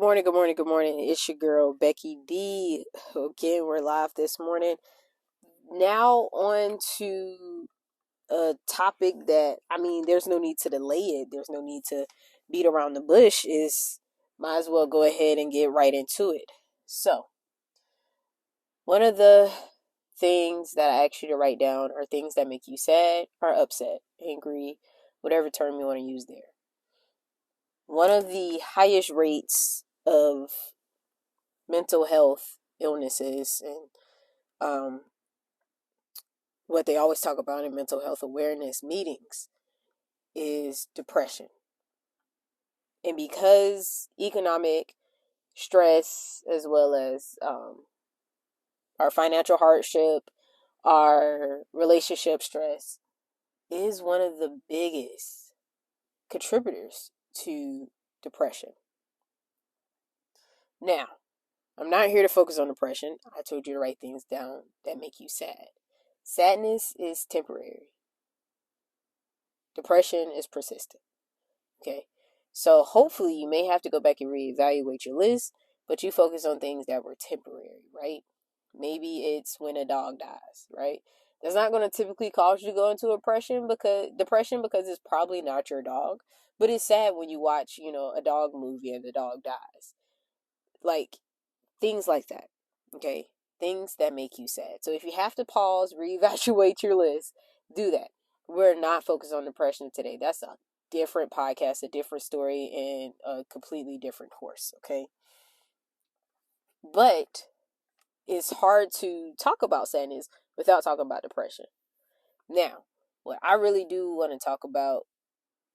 morning, good morning, good morning. It's your girl, Becky D. Again, we're live this morning. Now on to a topic that, there's no need to delay it. There's no need to beat around the bush. Might as well go ahead and get right into it. So, one of the things that I asked you to write down are things that make you sad or upset, angry, whatever term you want to use there. One of the highest rates of mental health illnesses and what they always talk about in mental health awareness meetings is depression. And because economic stress, as well as our financial hardship, our relationship stress, is one of the biggest contributors to depression. Now, I'm not here to focus on depression. I told you to write things down that make you sad. Sadness is temporary. Depression is persistent. Okay. So hopefully you may have to go back and reevaluate your list, but you focus on things that were temporary, right? Maybe it's when a dog dies, right? That's not going to typically cause you to go into depression because it's probably not your dog. But it's sad when you watch, a dog movie and the dog dies. Like things like that. Okay. Things that make you sad. So if you have to pause, reevaluate your list, do that. We're not focused on depression today. That's a different podcast, a different story, and a completely different horse, okay? But it's hard to talk about sadness without talking about depression. Now, what I really do want to talk about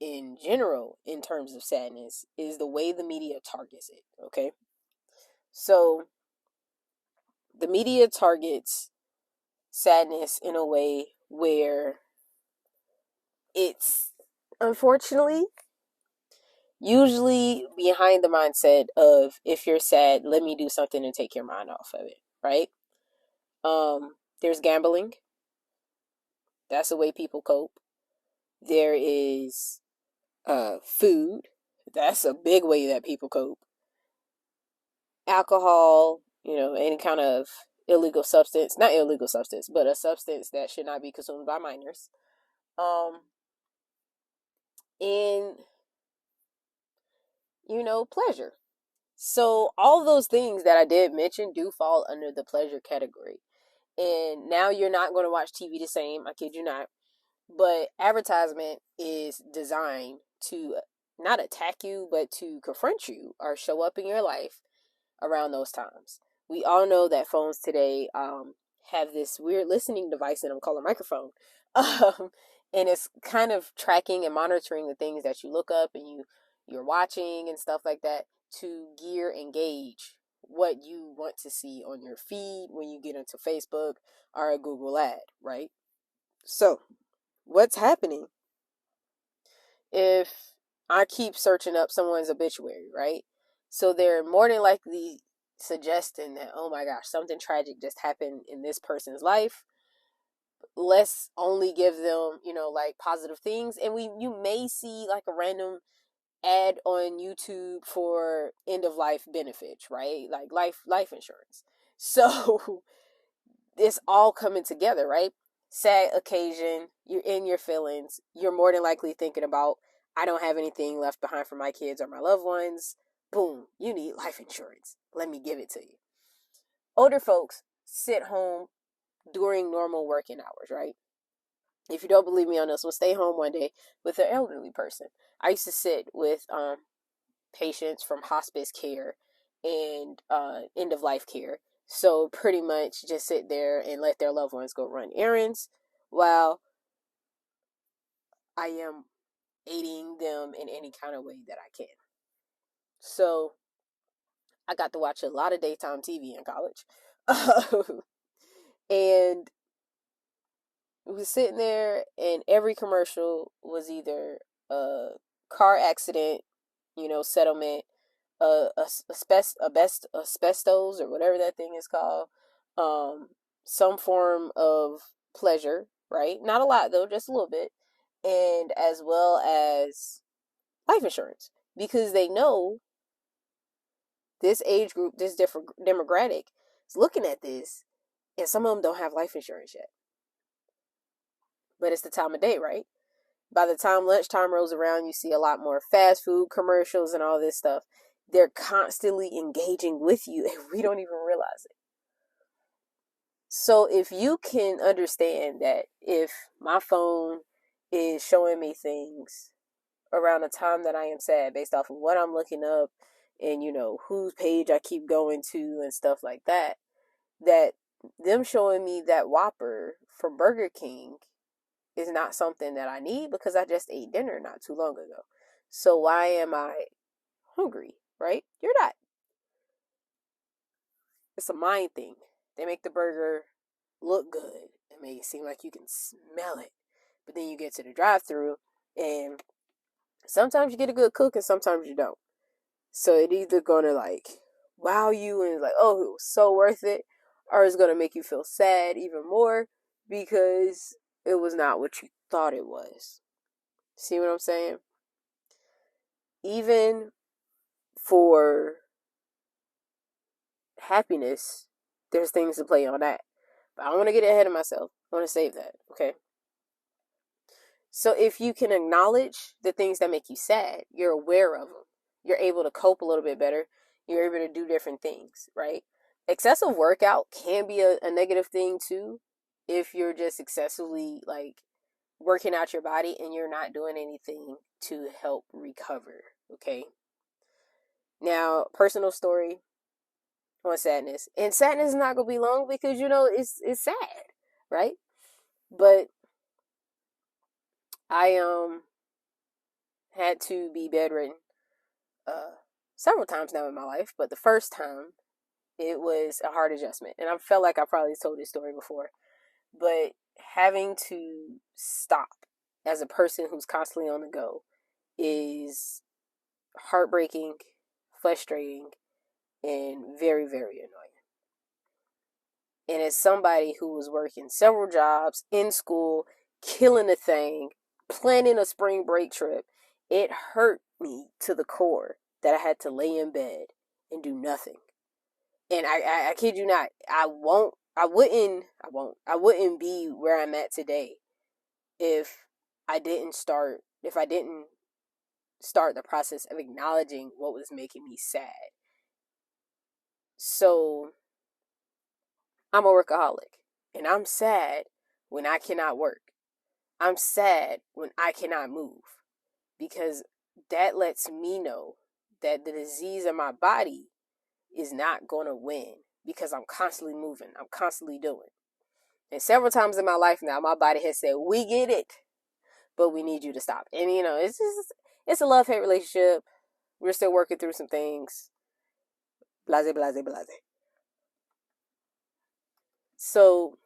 in general in terms of sadness is the way the media targets it, okay? So, the media targets sadness in a way where it's, unfortunately, usually behind the mindset of, if you're sad, let me do something to take your mind off of it, right? There's gambling. That's the way people cope. There is food. That's a big way that people cope. Alcohol, any kind of illegal substance, not illegal substance, but a substance that should not be consumed by minors. And pleasure. So all those things that I did mention do fall under the pleasure category. And now you're not going to watch TV the same, I kid you not. But advertisement is designed to not attack you, but to confront you or show up in your life around those times. We all know that phones today have this weird listening device that I'm calling a microphone. And it's kind of tracking and monitoring the things that you look up and you're watching and stuff like that to gear and gauge what you want to see on your feed when you get into Facebook or a Google ad, right? So, what's happening if I keep searching up someone's obituary, right? So they're more than likely suggesting that, oh my gosh, something tragic just happened in this person's life. Let's only give them, like positive things. And you may see like a random ad on YouTube for end of life benefits, right? Like life insurance. So it's all coming together, right? Sad occasion, you're in your feelings, you're more than likely thinking about, I don't have anything left behind for my kids or my loved ones. Boom, you need life insurance. Let me give it to you. Older folks sit home during normal working hours, right? If you don't believe me on this, we'll stay home one day with an elderly person. I used to sit with patients from hospice care and end of life care. So pretty much just sit there and let their loved ones go run errands while I am aiding them in any kind of way that I can. So I got to watch a lot of daytime TV in college. And we was sitting there and every commercial was either a car accident, settlement, asbestos or whatever that thing is called, some form of pleasure, right? Not a lot though, just a little bit, and as well as life insurance, because they know this age group, this different demographic is looking at this, and some of them don't have life insurance yet. But it's the time of day, right? By the time lunchtime rolls around, you see a lot more fast food commercials and all this stuff. They're constantly engaging with you, and we don't even realize it. So if you can understand that if my phone is showing me things around the time that I am sad based off of what I'm looking up and, whose page I keep going to and stuff like that, that them showing me that Whopper from Burger King is not something that I need because I just ate dinner not too long ago. So why am I hungry, right? You're not. It's a mind thing. They make the burger look good and make it seem like you can smell it. But then you get to the drive-thru and sometimes you get a good cook and sometimes you don't. So it's either gonna wow you and like, oh, it was so worth it, or it's gonna make you feel sad even more because it was not what you thought it was. See what I'm saying? Even for happiness, there's things to play on that. But I don't want to get ahead of myself. I want to save that, okay? So if you can acknowledge the things that make you sad, you're aware of them. You're able to cope a little bit better. You're able to do different things, right? Excessive workout can be a negative thing too. If you're just excessively working out your body and you're not doing anything to help recover, okay? Now, personal story on sadness. And sadness is not going to be long because, it's sad, right? But I had to be bedridden several times now in my life, but the first time it was a hard adjustment. And I felt like I probably told this story before, but having to stop as a person who's constantly on the go is heartbreaking, frustrating, and very, very annoying. And as somebody who was working several jobs, in school, killing the thing, planning a spring break trip, it hurt me to the core that I had to lay in bed and do nothing. And I kid you not, I wouldn't be where I'm at today if I didn't start the process of acknowledging what was making me sad. So I'm a workaholic, and I'm sad when I cannot work. I'm sad when I cannot move because that lets me know that the disease in my body is not going to win because I'm constantly moving. I'm constantly doing. And several times in my life now, my body has said, we get it, but we need you to stop. And, it's a love-hate relationship. We're still working through some things. Blase, blase, blase. So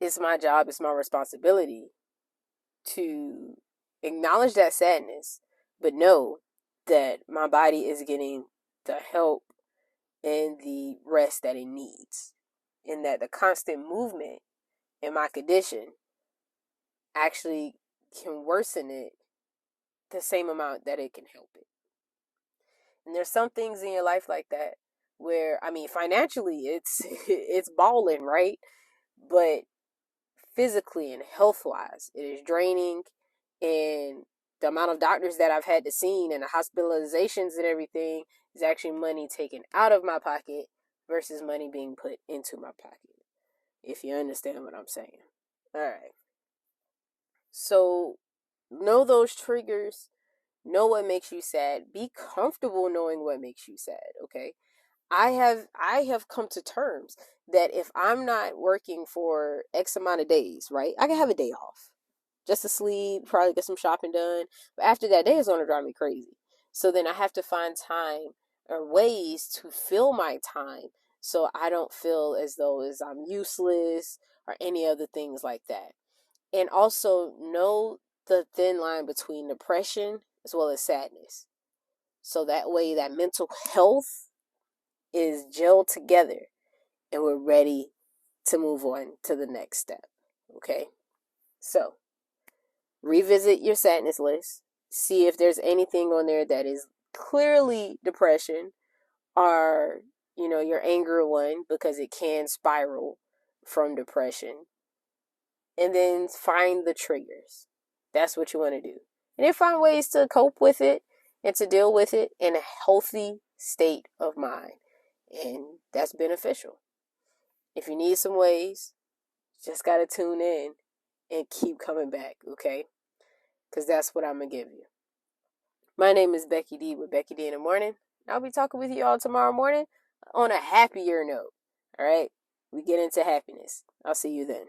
it's my job, it's my responsibility to acknowledge that sadness, but know that my body is getting the help and the rest that it needs. And that the constant movement in my condition actually can worsen it the same amount that it can help it. And there's some things in your life like that where, financially it's balling, right? But physically and health-wise, it is draining, and the amount of doctors that I've had to see and the hospitalizations and everything is actually money taken out of my pocket versus money being put into my pocket, if you understand what I'm saying. All right. So know those triggers. Know what makes you sad. Be comfortable knowing what makes you sad, okay? I have come to terms that if I'm not working for X amount of days, right? I can have a day off. Just to sleep, probably get some shopping done. But after that day, it's going to drive me crazy. So then I have to find time or ways to fill my time so I don't feel as though as I'm useless or any other things like that. And also know the thin line between depression as well as sadness. So that way that mental health is gelled together and we're ready to move on to the next step. Okay? So, revisit your sadness list. See if there's anything on there that is clearly depression, or, your anger one, because it can spiral from depression. And then find the triggers. That's what you want to do. And then find ways to cope with it and to deal with it in a healthy state of mind. And that's beneficial. If you need some ways, just got to tune in and keep coming back, okay? Because that's what I'm going to give you. My name is Becky D with Becky D in the Morning. I'll be talking with you all tomorrow morning on a happier note, all right? We get into happiness. I'll see you then.